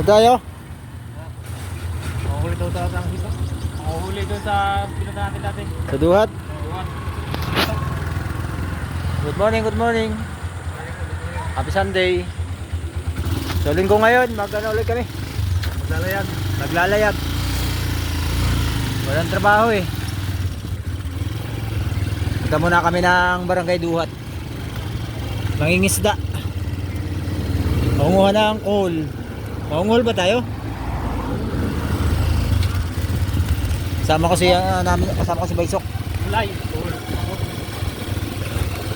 Tayo? Mahuhuli daw talaga ang hito. Mahuhuli doon sa pinunta natin dati. Sa duhat? Duhat. Good morning, good morning. Happy Sunday. So linggo ngayon, mag-ano ulit kami? Maglalayag. Naglalayag. Walang trabaho eh. Punta muna kami ng Barangay Duhat. Mangingisda. Maunguha ng coal. Maunguhol ba tayo? Kasama ko si kasama ko si Baysok. Ulay.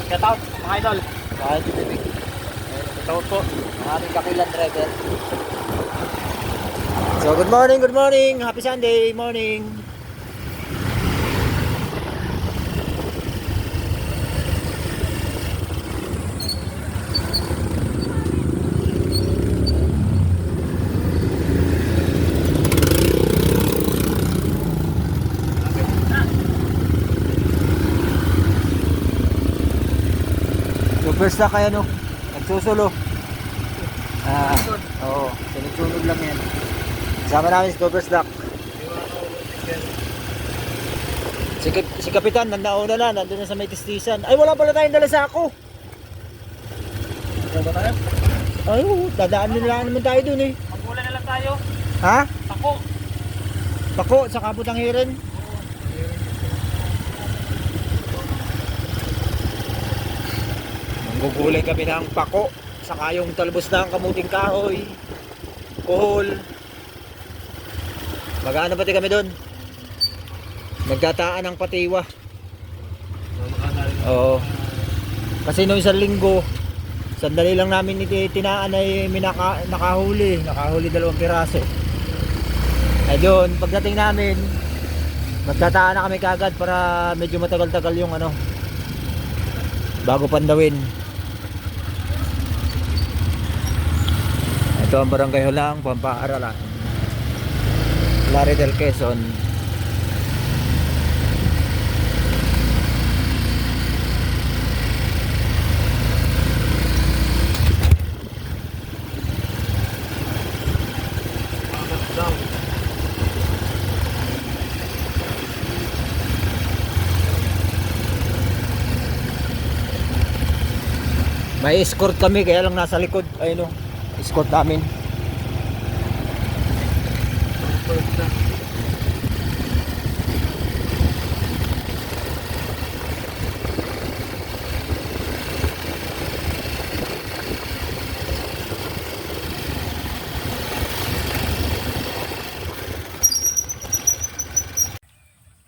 Shout out mga idol. Kahit yung bibig. Shout out po. Ang aming kakilan driver. So good morning, happy Sunday morning. Super stock kaya no, nagsusulo. Oo, sunod-sunod lang yan. Kasama namin si Super stock. Si Kapitan, nandauna na, nandun na sa may tistisan. Ay, wala pala tayong dala sako. Ano ba tayo? Ay, dadaan din lang naman tayo dun eh. Magmula na lang tayo. Ha? Tako. Pako, sa Kaputang Hiren. Gugulay kami ng pako, saka yung talbos ng kamuting kahoy, kohol. Mag-ano pati kami doon? Magdataan ng patiwa. Oo. Kasi noong isang linggo, sandali lang namin tinaan ay nakahuli 2 piraso. Ay doon, pagdating namin, magdataan na kami kagad para medyo matagal-tagal yung ano, bago pandawin. Ito ang Barangay Hulang, Pampaaralan, Laredo, Quezon. May escort kami kaya lang nasa likod. Ayun o, escort namin.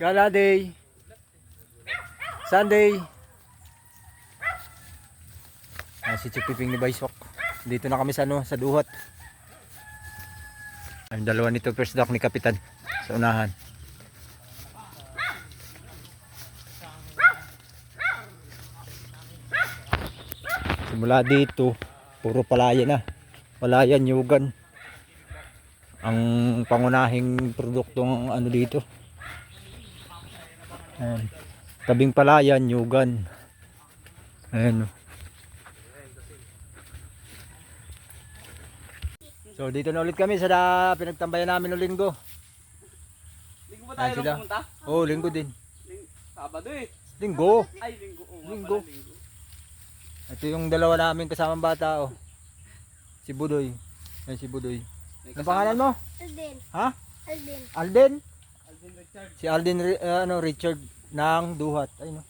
Gala day, Sunday. Si Chupiping ni Baysok. Dito na kami sa sa Duhat. Ang dalawa nito first dock ni Kapitan sa unahan. Simula dito, puro palayan na. Palayan, nyugan. Ang pangunahing produktong ano dito. Ayan. Tabing palayan, nyugan. Ayan. So dito na ulit kami sa pinagtambayan namin noong linggo. Linggo ba tayo nung pumunta? Oo, linggo din. Sabado eh. Linggo. Ay, linggo. Linggo. Ito yung dalawa namin kasamang bata oh. Si Budoy. Yan si Budoy. Ano pangalan mo? Alden. Ha? Alden. Alden? Alden Richard. Si Alden Richard ng Duhat. Ayun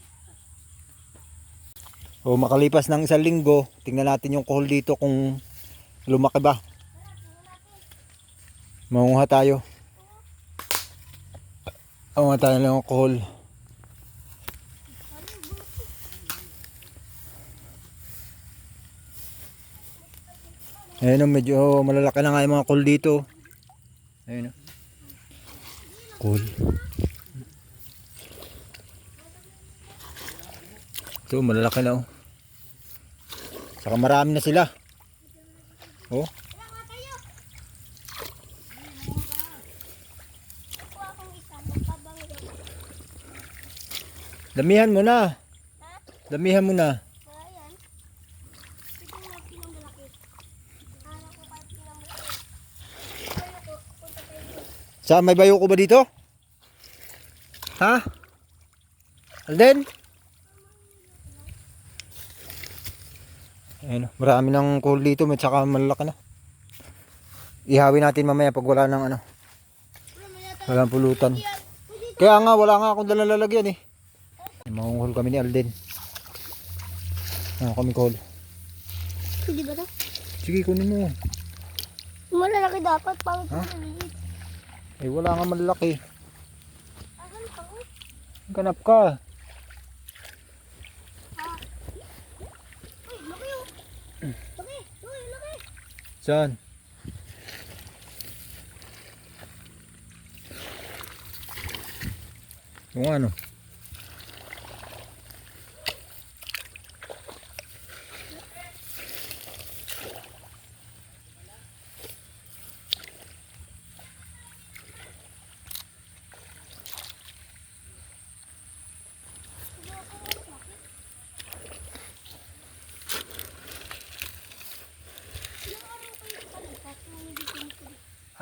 oh. Makalipas ng isang linggo, tingnan natin yung kohol dito kung lumaki ba. Manguha tayo. Manguha tayo ng kohol. Ayun, medyo malalaki na nga yung mga kohol dito. Ayun. Kohol. Ito, malalaki na oh. Saka marami na sila. Oh. Damihan mo na. Damihan mo na. Ayan. Ito yung pinang malaki. Anak ko kahit pinang malaki. Saan, may bayo ko ba dito? Ha? Alden? Ayun, marami ng kuhol dito, may tsaka malaki na. Ihawi natin mamaya pag wala ng ano. Walang pulutan. Kaya nga, wala nga akong dalang lalagyan eh. Mangunghol kami ni Alden. Kami kuhol. Hindi ba to? Sige, kunin mo. Malalaki dapat. Pangit Ha? na maliit. Eh, wala nga malaki. Asan pa ko? Ganap ka. Uy, laki oh. Laki. Uy, laki. Saan? Yung ano?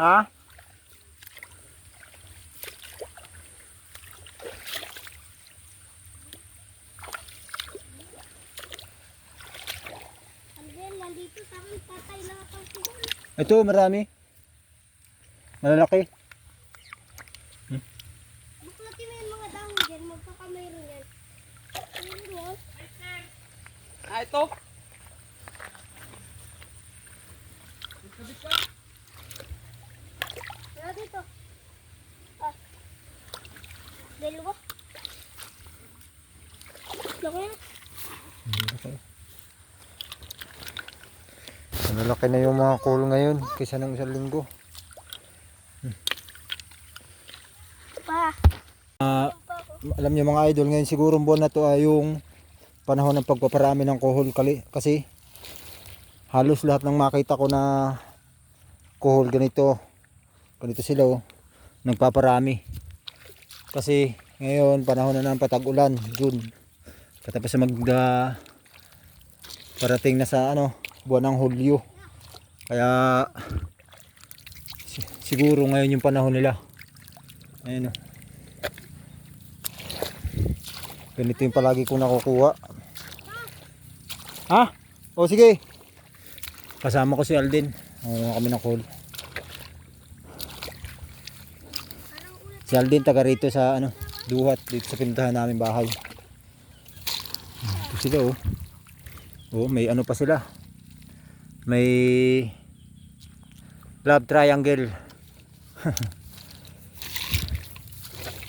Ha? Alden, nandito sa akin. Patay na ako siguro. Ito, marami. Malalaki. Buklatin mo yung mga dahon dyan. Magkakamayroon yan. Mayroon yan. Ah, ito. Wala dito. Ah. Dalawa. Laki na. Malalaki na yung mga kuhol ngayon kaysa ng isang linggo. Pa. Alam niyo mga idol, ngayon siguro buwan na to ay yung panahon ng pagpaparami ng kuhol kasi halos lahat ng makita ko na kuhol ganito sila oh, nagpaparami kasi ngayon panahon na ng patag-ulan, June katapos na parating na sa ano buwan ng Hulyo, kaya siguro ngayon yung panahon nila. Ayun oh. Ganito yung palagi kong nakukuha. Ha? O sige. Kasama ko si Alden. Nangunguha kami ng kuhol. Si Alden taga rito sa ano, Duhat, dito sa pinuntahan namin bahay. Ito sila oh. Oh, may ano pa sila. May love triangle.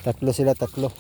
Tatlo sila, tatlo.